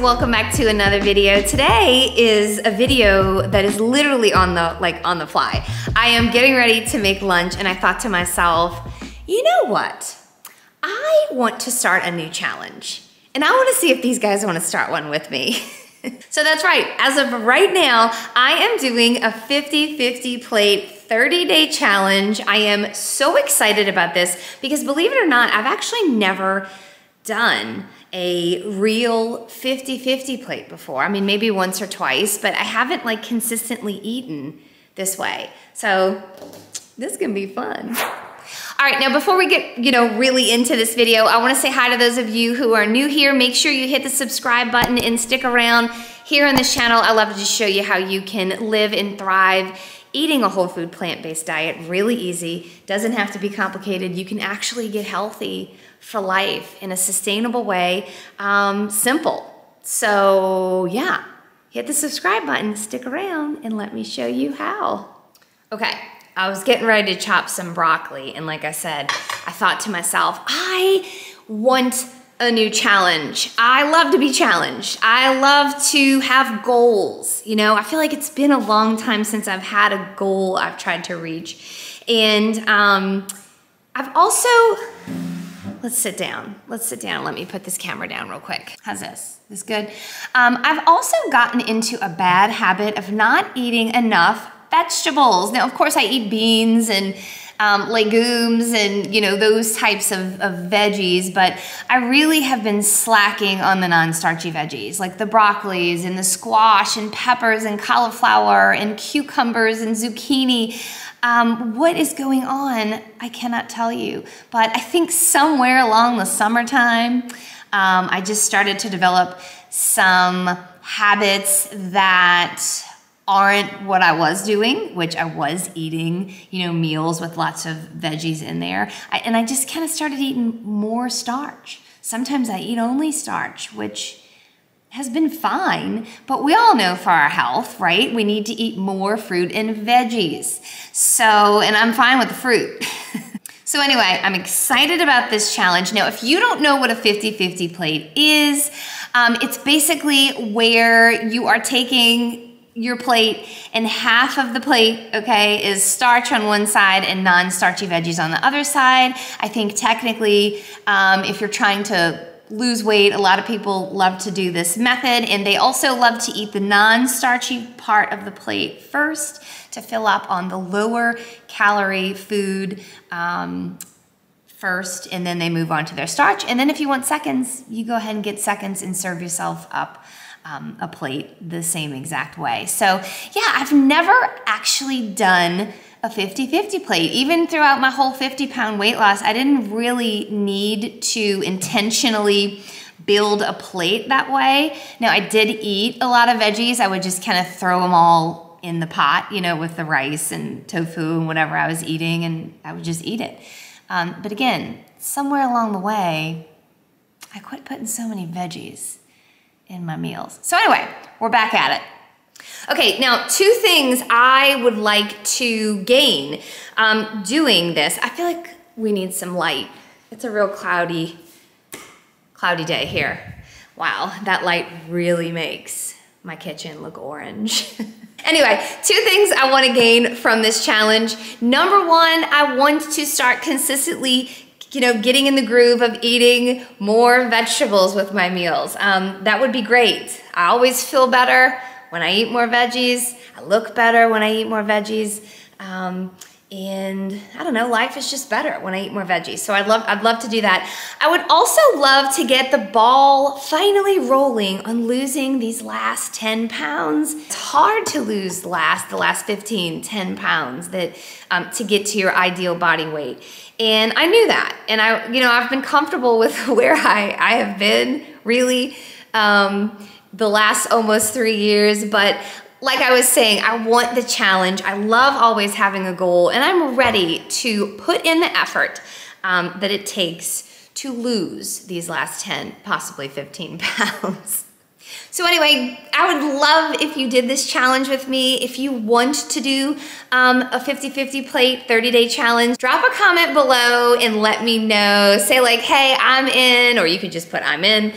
welcome back to another video. Today is a video that is literally on the fly. I am getting ready to make lunch and I thought to myself, you know what? I want to start a new challenge and I want to see if these guys want to start one with me. So that's right, as of right now, I am doing a 50-50 plate 30-day challenge. I am so excited about this because believe it or not, I've actually never done a real 50-50 plate before. I mean, maybe once or twice, but I haven't like consistently eaten this way. So this is gonna be fun. All right, now before we get, really into this video, I wanna say hi to those of you who are new here. Make sure you hit the subscribe button and stick around. Here on this channel, I love to just show you how you can live and thrive eating a whole food plant-based diet. Really easy, doesn't have to be complicated. You can actually get healthy for life in a sustainable way, simple. So yeah, hit the subscribe button, stick around, and let me show you how. Okay, I was getting ready to chop some broccoli, and like I said, I thought to myself, I want a new challenge. I love to be challenged. I love to have goals. I feel like it's been a long time since I've had a goal I've tried to reach. And I've also, let's sit down. Let me put this camera down real quick. How's this? This good? I've also gotten into a bad habit of not eating enough vegetables. Now, of course, I eat beans and legumes and those types of veggies, but I really have been slacking on the non-starchy veggies like the broccolis and the squash and peppers and cauliflower and cucumbers and zucchini. What is going on? I cannot tell you, but I think somewhere along the summertime, I just started to develop some habits that aren't what I was doing, which I was eating, meals with lots of veggies in there. And I just kind of started eating more starch. Sometimes I eat only starch, which has been fine, but we all know for our health, right? We need to eat more fruit and veggies. So, and I'm fine with the fruit. So anyway, I'm excited about this challenge. Now, if you don't know what a 50-50 plate is, it's basically where you are taking your plate and half of the plate, okay, is starch on one side and non-starchy veggies on the other side. I think technically, if you're trying to lose weight, a lot of people love to do this method, and they also love to eat the non-starchy part of the plate first to fill up on the lower calorie food first, and then they move on to their starch. And then if you want seconds, you go ahead and get seconds and serve yourself up a plate the same exact way. So yeah, I've never actually done a 50-50 plate. Even throughout my whole 50-pound weight loss, I didn't really need to intentionally build a plate that way. Now, I did eat a lot of veggies. I would just kind of throw them all in the pot, with the rice and tofu and whatever I was eating, and I would just eat it. But again, somewhere along the way, I quit putting so many veggies in my meals. So anyway, we're back at it. Okay, now 2 things I would like to gain doing this. I feel like we need some light. It's a real cloudy day here. Wow, that light really makes my kitchen look orange. Anyway, 2 things I want to gain from this challenge. Number 1, I want to start consistently getting in the groove of eating more vegetables with my meals. That would be great. I always feel better when I eat more veggies. I look better when I eat more veggies. And I don't know, life is just better when I eat more veggies. So I'd love to do that. I would also love to get the ball finally rolling on losing these last 10 pounds. It's hard to lose the last 15, 10 pounds to get to your ideal body weight. And I knew that. And I've been comfortable with where I have been really the last almost 3 years, but like I was saying, I want the challenge. I love always having a goal, and I'm ready to put in the effort that it takes to lose these last 10, possibly 15 pounds. So anyway, I would love if you did this challenge with me. If you want to do a 50-50 plate 30-day challenge, drop a comment below and let me know. Say like, hey, I'm in, or you could just put I'm in.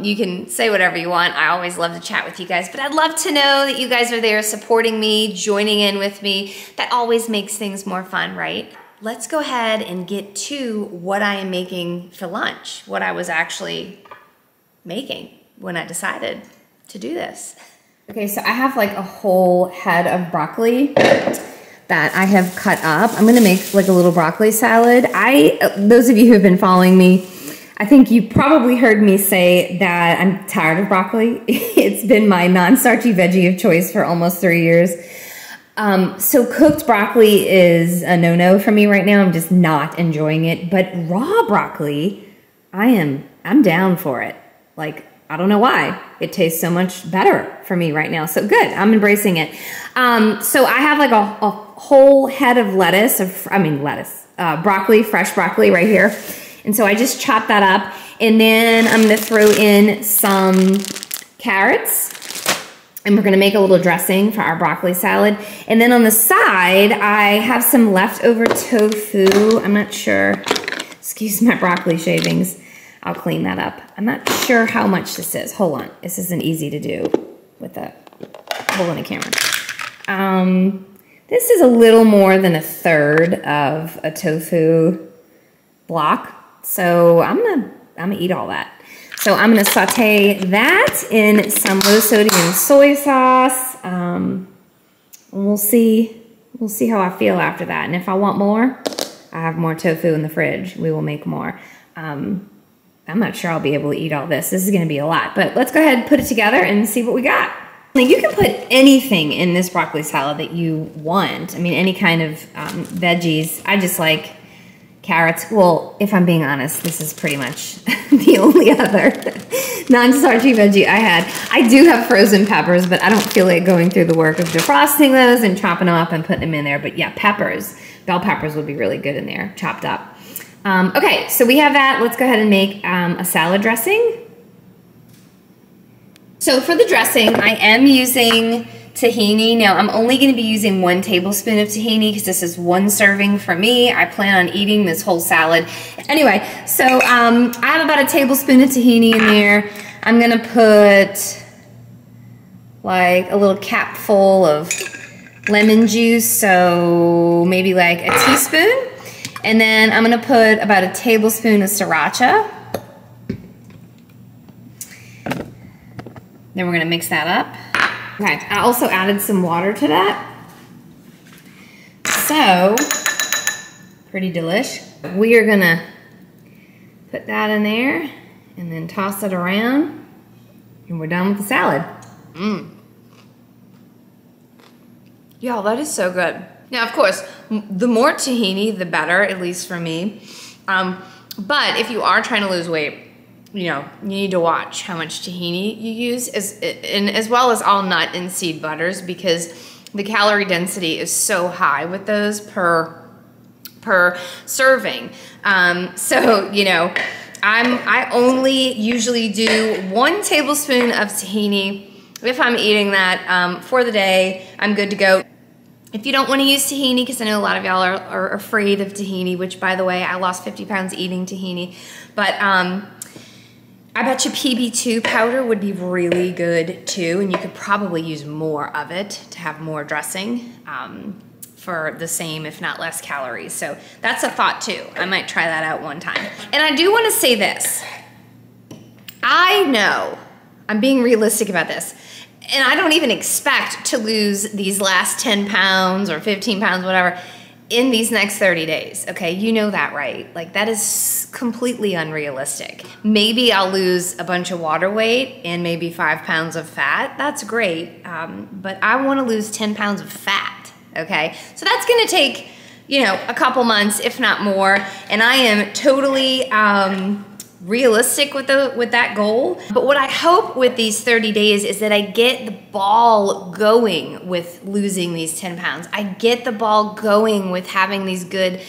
You can say whatever you want. I always love to chat with you guys, but I'd love to know that you guys are there supporting me, joining in with me. That always makes things more fun, right? Let's go ahead and get to what I am making for lunch, what I was actually making when I decided to do this. Okay, so I have like a whole head of broccoli that I have cut up. I'm gonna make like a little broccoli salad. Those of you who have been following me, I think you probably heard me say that I'm tired of broccoli. It's been my non-starchy veggie of choice for almost 3 years. So cooked broccoli is a no-no for me right now. I'm just not enjoying it. But raw broccoli, I'm down for it. Like, I don't know why. It tastes so much better for me right now. So good, I'm embracing it. So I have like a whole head of broccoli, fresh broccoli right here. And so I just chopped that up. And then I'm gonna throw in some carrots. And we're gonna make a little dressing for our broccoli salad. And then on the side, I have some leftover tofu. I'm not sure, excuse my broccoli shavings. I'll clean that up. I'm not sure how much this is. Hold on, this isn't easy to do with a holding a camera. This is a little more than 1/3 of a tofu block. So I'm gonna eat all that. So I'm gonna saute that in some low sodium soy sauce. And we'll see how I feel after that. And if I want more, I have more tofu in the fridge. We will make more. I'm not sure I'll be able to eat all this. This is gonna be a lot, but let's go ahead and put it together and see what we got. You can put anything in this broccoli salad that you want. I mean, any kind of veggies. I just like carrots. Well, if I'm being honest, this is pretty much the only other non-starchy veggie I had. I do have frozen peppers, but I don't feel like going through the work of defrosting those and chopping them up and putting them in there. But yeah, peppers, bell peppers would be really good in there, chopped up. Okay, so we have that. Let's go ahead and make a salad dressing. So for the dressing, I am using tahini. Now, I'm only going to be using 1 tablespoon of tahini because this is 1 serving for me. I plan on eating this whole salad. Anyway, so I have about a tablespoon of tahini in there. I'm going to put like a little cap full of lemon juice, so maybe like a teaspoon. And then I'm gonna put about a tablespoon of sriracha. Then we're gonna mix that up. Okay, I also added some water to that. So, pretty delish. We are gonna put that in there and then toss it around and we're done with the salad. Y'all, that is so good. Now, of course, the more tahini, the better, at least for me. But if you are trying to lose weight, you know, you need to watch how much tahini you use, as well as all nut and seed butters, because the calorie density is so high with those per serving. So, you know, I only usually do 1 tablespoon of tahini. If I'm eating that for the day, I'm good to go. If you don't want to use tahini, because I know a lot of y'all are afraid of tahini, which, by the way, I lost 50 pounds eating tahini, but I bet you PB2 powder would be really good too, and you could probably use more of it to have more dressing for the same, if not less calories. So that's a thought too. I might try that out one time. And I do want to say this. I know, I'm being realistic about this, and I don't even expect to lose these last 10 pounds or 15 pounds, whatever, in these next 30 days, okay? You know that, right? Like, that is completely unrealistic. Maybe I'll lose a bunch of water weight and maybe 5 pounds of fat. That's great, but I wanna lose 10 pounds of fat, okay? So that's gonna take, you know, a couple months, if not more, and I am totally realistic with that goal. But what I hope with these 30 days is that I get the ball going with losing these 10 pounds. I get the ball going with having these good,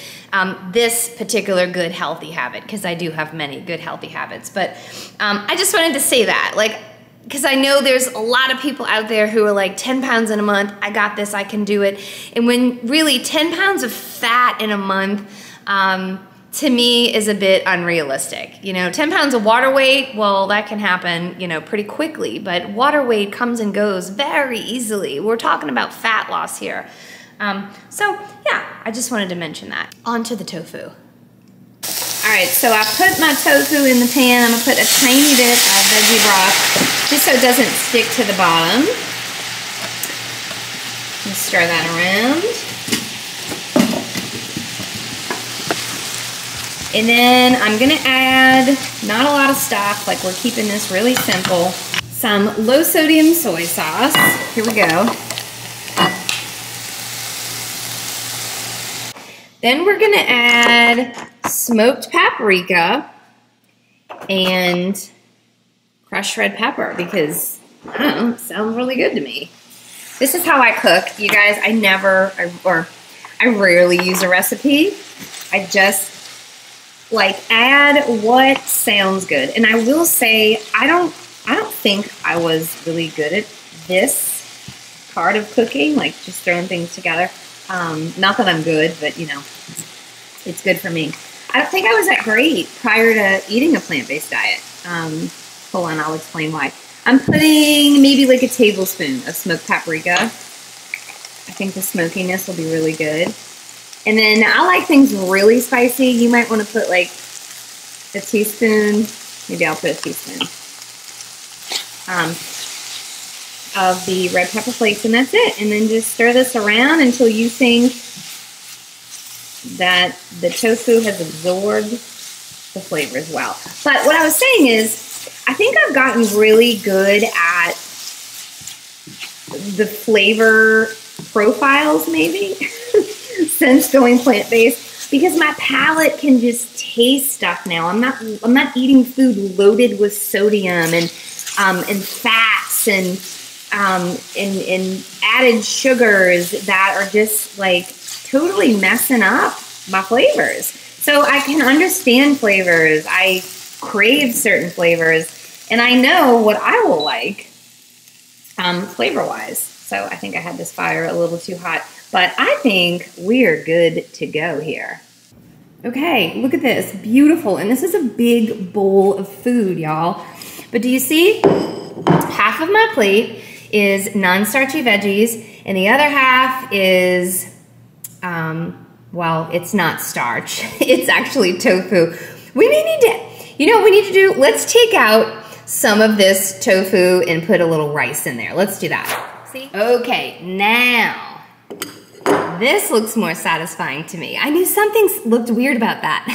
this particular good healthy habit, because I do have many good healthy habits. But I just wanted to say that, like, because I know there's a lot of people out there who are like 10 pounds in a month, I got this, I can do it. And when really 10 pounds of fat in a month, to me is a bit unrealistic. You know, 10 pounds of water weight, well, that can happen, you know, pretty quickly, but water weight comes and goes very easily. We're talking about fat loss here. So yeah, I just wanted to mention that. On to the tofu. All right, so I put my tofu in the pan. I'm gonna put a tiny bit of veggie broth just so it doesn't stick to the bottom. Just stir that around. And then I'm gonna add, not a lot of stuff, like we're keeping this really simple, some low sodium soy sauce. Here we go. Then we're gonna add smoked paprika and crushed red pepper because, I don't know, it sounds really good to me. This is how I cook. You guys, I rarely use a recipe. I just like add what sounds good. And I will say, I don't think I was really good at this part of cooking, like just throwing things together. Not that I'm good, but you know, it's good for me. I don't think I was that great prior to eating a plant-based diet. Hold on, I'll explain why. I'm putting maybe like a tablespoon of smoked paprika. I think the smokiness will be really good. And then I like things really spicy. You might want to put like a teaspoon, maybe I'll put a teaspoon of the red pepper flakes, and that's it. And then just stir this around until you think that the tofu has absorbed the flavors well. But what I was saying is, I think I've gotten really good at the flavor profiles maybe since going plant-based, because my palate can just taste stuff now. I'm not eating food loaded with sodium and fats and added sugars that are just like totally messing up my flavors. So I can understand flavors. I crave certain flavors, and I know what I will like flavor-wise. So I think I had this fire a little too hot, but I think we're good to go here. Okay, look at this, beautiful. And this is a big bowl of food, y'all. But do you see? Half of my plate is non-starchy veggies, and the other half is, well, it's not starch. It's actually tofu. We may need to, you know what we need to do? Let's take out some of this tofu and put a little rice in there. Let's do that. See? Okay, now, this looks more satisfying to me. I knew something looked weird about that.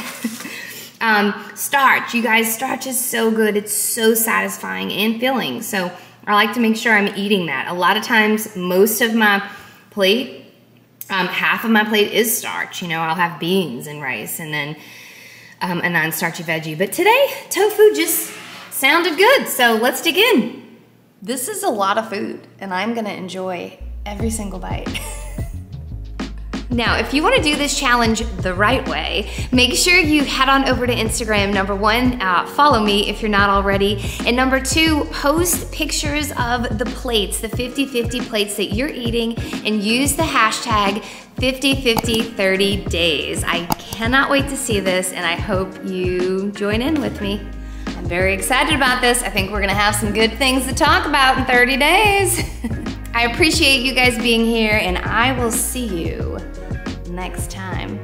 Starch, you guys, starch is so good. It's so satisfying and filling. So I like to make sure I'm eating that. A lot of times, most of my plate, half of my plate is starch. You know, I'll have beans and rice and then a non-starchy veggie. But today, tofu just sounded good. So let's dig in. This is a lot of food, and I'm gonna enjoy every single bite. Now, if you want to do this challenge the right way, make sure you head on over to Instagram. Number one, follow me if you're not already. And number two, post pictures of the plates, the 50-50 plates that you're eating, and use the hashtag 50-50-30days. I cannot wait to see this, and I hope you join in with me. I'm very excited about this. I think we're gonna have some good things to talk about in 30 days. I appreciate you guys being here, and I will see you next time.